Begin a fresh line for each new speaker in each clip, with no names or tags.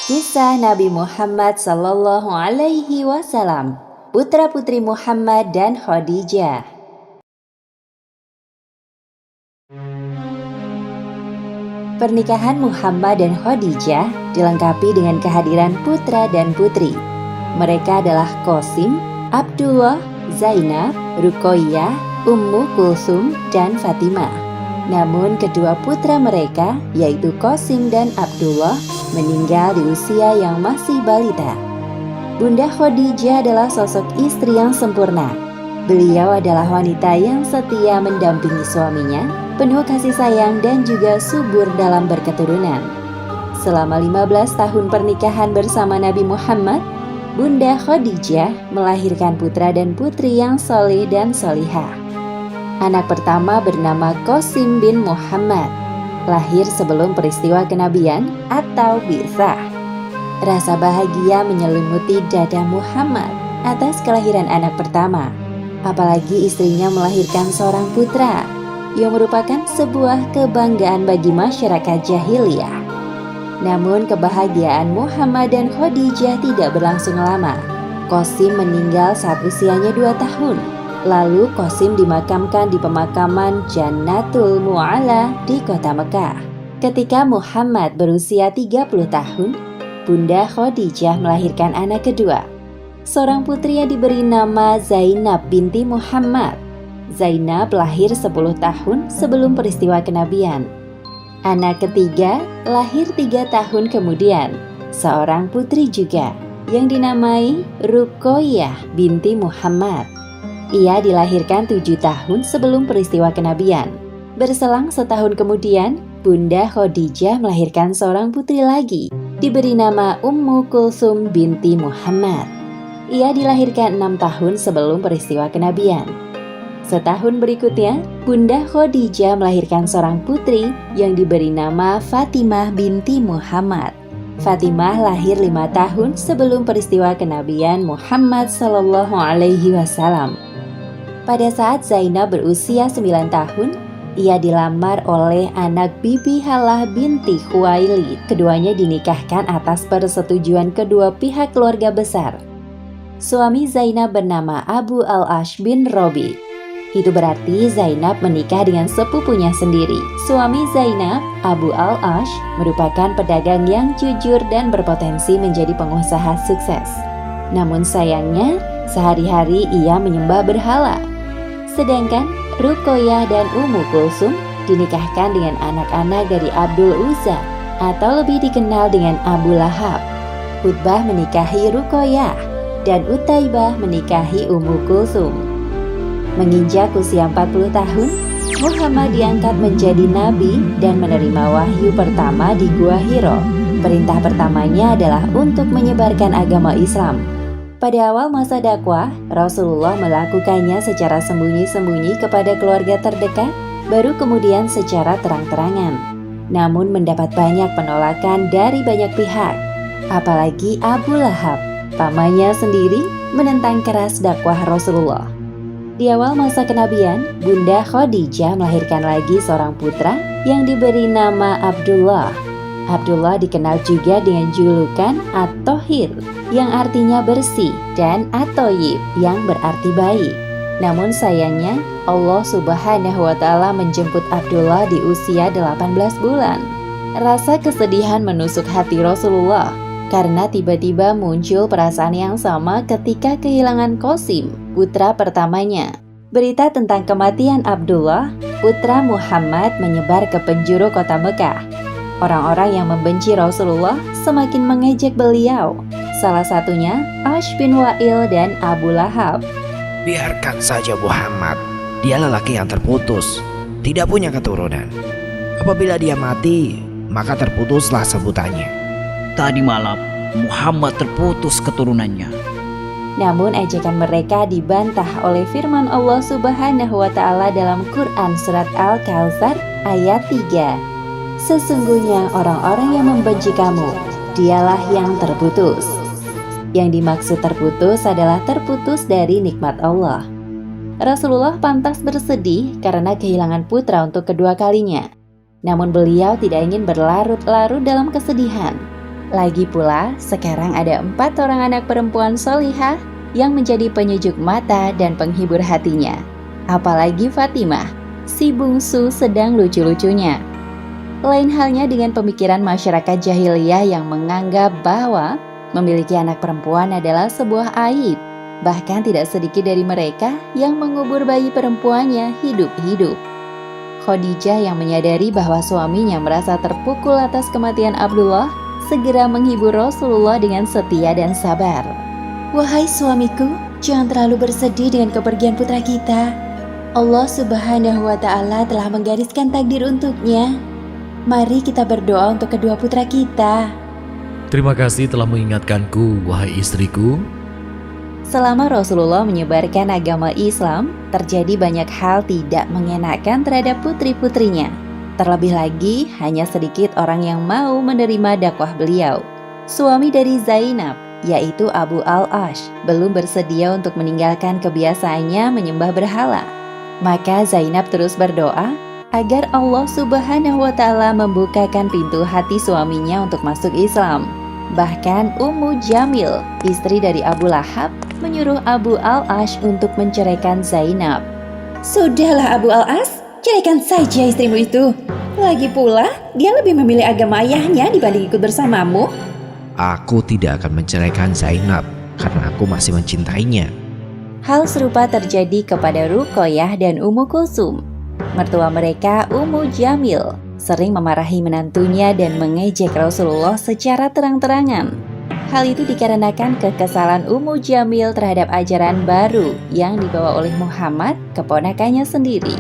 Kisah Nabi Muhammad Sallallahu Alaihi Wasallam, putra-putri Muhammad dan Khadijah. Pernikahan Muhammad dan Khadijah dilengkapi dengan kehadiran putra dan putri. Mereka adalah Qasim, Abdullah, Zainab, Ruqayyah, Ummu Kulsum, dan Fatimah. Namun kedua putra mereka, yaitu Qasim dan Abdullah, meninggal di usia yang masih balita. Bunda Khadijah adalah sosok istri yang sempurna. Beliau adalah wanita yang setia mendampingi suaminya, penuh kasih sayang dan juga subur dalam berketurunan. Selama 15 tahun pernikahan bersama Nabi Muhammad, Bunda Khadijah melahirkan putra dan putri yang soleh dan solihah. Anak pertama bernama Qasim bin Muhammad, lahir sebelum peristiwa kenabian atau bi'tsah. Rasa bahagia menyelimuti dada Muhammad atas kelahiran anak pertama, apalagi istrinya melahirkan seorang putra yang merupakan sebuah kebanggaan bagi masyarakat jahiliyah. Namun kebahagiaan Muhammad dan Khadijah tidak berlangsung lama. Qasim meninggal saat usianya 2 tahun. Lalu Qasim dimakamkan di pemakaman Jannatul Mu'alla di kota Mekah. Ketika Muhammad berusia 30 tahun, Bunda Khadijah melahirkan anak kedua, seorang putri yang diberi nama Zainab binti Muhammad. Zainab lahir 10 tahun sebelum peristiwa kenabian. Anak ketiga lahir 3 tahun kemudian, seorang putri juga yang dinamai Ruqayyah binti Muhammad. Ia dilahirkan 7 tahun sebelum peristiwa kenabian. Berselang setahun kemudian, Bunda Khadijah melahirkan seorang putri lagi, diberi nama Ummu Kulsum binti Muhammad. Ia dilahirkan 6 tahun sebelum peristiwa kenabian. Setahun berikutnya, Bunda Khadijah melahirkan seorang putri yang diberi nama Fatimah binti Muhammad. Fatimah lahir 5 tahun sebelum peristiwa kenabian Muhammad Sallallahu Alaihi Wasallam. Pada saat Zainab berusia 9 tahun, ia dilamar oleh anak Bibi Halah binti Khuwailid. Keduanya dinikahkan atas persetujuan kedua pihak keluarga besar. Suami Zainab bernama Abu Al-Ash bin Robi. Itu berarti Zainab menikah dengan sepupunya sendiri. Suami Zainab, Abu Al-Ash, merupakan pedagang yang jujur dan berpotensi menjadi pengusaha sukses. Namun sayangnya, sehari-hari ia menyembah berhala. Sedangkan Ruqayyah dan Ummu Kulsum dinikahkan dengan anak-anak dari Abdul Uzza atau lebih dikenal dengan Abu Lahab. Utbah menikahi Ruqayyah dan Utaibah menikahi Ummu Kulsum. Menginjak usia 40 tahun, Muhammad diangkat menjadi nabi dan menerima wahyu pertama di Gua Hiro. Perintah pertamanya adalah untuk menyebarkan agama Islam. Pada awal masa dakwah, Rasulullah melakukannya secara sembunyi-sembunyi kepada keluarga terdekat, baru kemudian secara terang-terangan. Namun mendapat banyak penolakan dari banyak pihak, apalagi Abu Lahab. Pamannya sendiri menentang keras dakwah Rasulullah. Di awal masa kenabian, Bunda Khadijah melahirkan lagi seorang putra yang diberi nama Abdullah. Abdullah dikenal juga dengan julukan At-Thahir, yang artinya bersih, dan At-Thayyib yang berarti baik. Namun sayangnya, Allah Subhanahu wa Ta'ala menjemput Abdullah di usia 18 bulan. Rasa kesedihan menusuk hati Rasulullah karena tiba-tiba muncul perasaan yang sama ketika kehilangan Qasim, putra pertamanya. Berita tentang kematian Abdullah, putra Muhammad, menyebar ke penjuru kota Mekah. Orang-orang yang membenci Rasulullah semakin mengejek beliau. Salah satunya Ash bin Wa'il dan Abu Lahab.
Biarkan saja Muhammad, dia lelaki yang terputus, tidak punya keturunan. Apabila dia mati, maka terputuslah sebutannya.
Tadi malam Muhammad terputus keturunannya.
Namun ejekan mereka dibantah oleh firman Allah Subhanahu wa Ta'ala dalam Quran surat Al-Kautsar ayat 3. Sesungguhnya orang-orang yang membenci kamu, dialah yang terputus. Yang dimaksud terputus adalah terputus dari nikmat Allah. Rasulullah pantas bersedih karena kehilangan putra untuk kedua kalinya. Namun beliau tidak ingin berlarut-larut dalam kesedihan. Lagi pula, sekarang ada 4 orang anak perempuan solihah yang menjadi penyejuk mata dan penghibur hatinya. Apalagi Fatimah, si bungsu sedang lucu-lucunya. Lain halnya dengan pemikiran masyarakat jahiliyah yang menganggap bahwa memiliki anak perempuan adalah sebuah aib. Bahkan tidak sedikit dari mereka yang mengubur bayi perempuannya hidup-hidup. Khadijah yang menyadari bahwa suaminya merasa terpukul atas kematian Abdullah, segera menghibur Rasulullah dengan setia dan sabar. "Wahai suamiku, jangan terlalu bersedih dengan kepergian putra kita. Allah Subhanahu wa Ta'ala telah menggariskan takdir untuknya. Mari kita berdoa untuk kedua putra kita."
Terima kasih telah mengingatkanku, wahai istriku.
Selama Rasulullah menyebarkan agama Islam, terjadi banyak hal tidak mengenakan terhadap putri-putrinya. Terlebih lagi, hanya sedikit orang yang mau menerima dakwah beliau. Suami dari Zainab, yaitu Abu Al-Ash, belum bersedia untuk meninggalkan kebiasaannya menyembah berhala. Maka Zainab terus berdoa agar Allah Subhanahu wa Ta'ala membukakan pintu hati suaminya untuk masuk Islam. Bahkan Ummu Jamil, istri dari Abu Lahab, menyuruh Abu Al-Ash untuk menceraikan Zainab. "Sudahlah Abu Al-Ash, ceraikan saja istrimu itu. Lagi pula, dia lebih memilih agama ayahnya dibanding ikut bersamamu."
Aku tidak akan menceraikan Zainab karena aku masih mencintainya.
Hal serupa terjadi kepada Ruqayyah dan Ummu Kulsum. Mertua mereka, Ummu Jamil, sering memarahi menantunya dan mengejek Rasulullah secara terang-terangan. Hal itu dikarenakan kekesalan Ummu Jamil terhadap ajaran baru yang dibawa oleh Muhammad, keponakannya sendiri.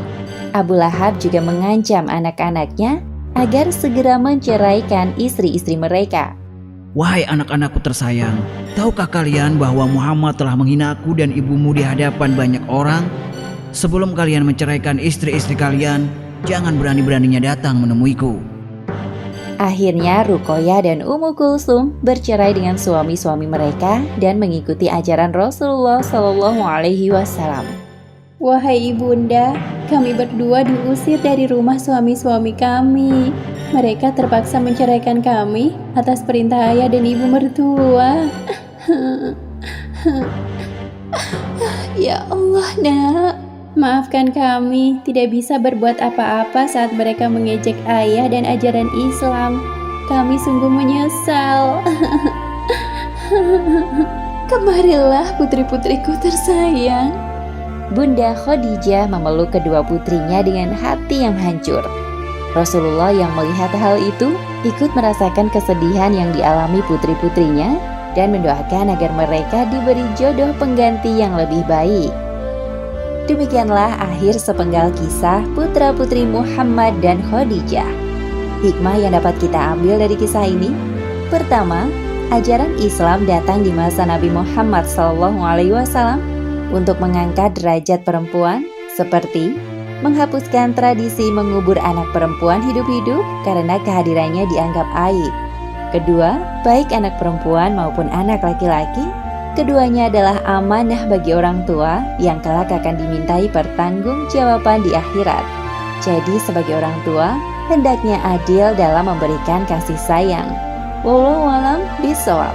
Abu Lahab juga mengancam anak-anaknya agar segera menceraikan istri-istri mereka.
Wahai anak-anakku tersayang, tahukah kalian bahwa Muhammad telah menghinaku dan ibumu di hadapan banyak orang? Sebelum kalian menceraikan istri-istri kalian, jangan berani-beraninya datang menemuiku.
Akhirnya Ruqayyah dan Ummu Kulsum bercerai dengan suami-suami mereka dan mengikuti ajaran Rasulullah SAW. "Wahai ibunda, kami berdua diusir dari rumah suami-suami kami. Mereka terpaksa menceraikan kami atas perintah ayah dan ibu mertua." "Ya Allah, Nak, maafkan kami tidak bisa berbuat apa-apa saat mereka mengejek ayah dan ajaran Islam. Kami sungguh menyesal." "Kemarilah putri-putriku tersayang." Bunda Khadijah memeluk kedua putrinya dengan hati yang hancur. Rasulullah yang melihat hal itu ikut merasakan kesedihan yang dialami putri-putrinya dan mendoakan agar mereka diberi jodoh pengganti yang lebih baik. Demikianlah akhir sepenggal kisah putra-putri Muhammad dan Khadijah. Hikmah yang dapat kita ambil dari kisah ini: pertama, ajaran Islam datang di masa Nabi Muhammad SAW untuk mengangkat derajat perempuan, seperti menghapuskan tradisi mengubur anak perempuan hidup-hidup karena kehadirannya dianggap aib. Kedua, baik anak perempuan maupun anak laki-laki, keduanya adalah amanah bagi orang tua yang kelak akan dimintai pertanggungjawaban di akhirat. Jadi sebagai orang tua, hendaknya adil dalam memberikan kasih sayang. Wallahu a'lam bishawab.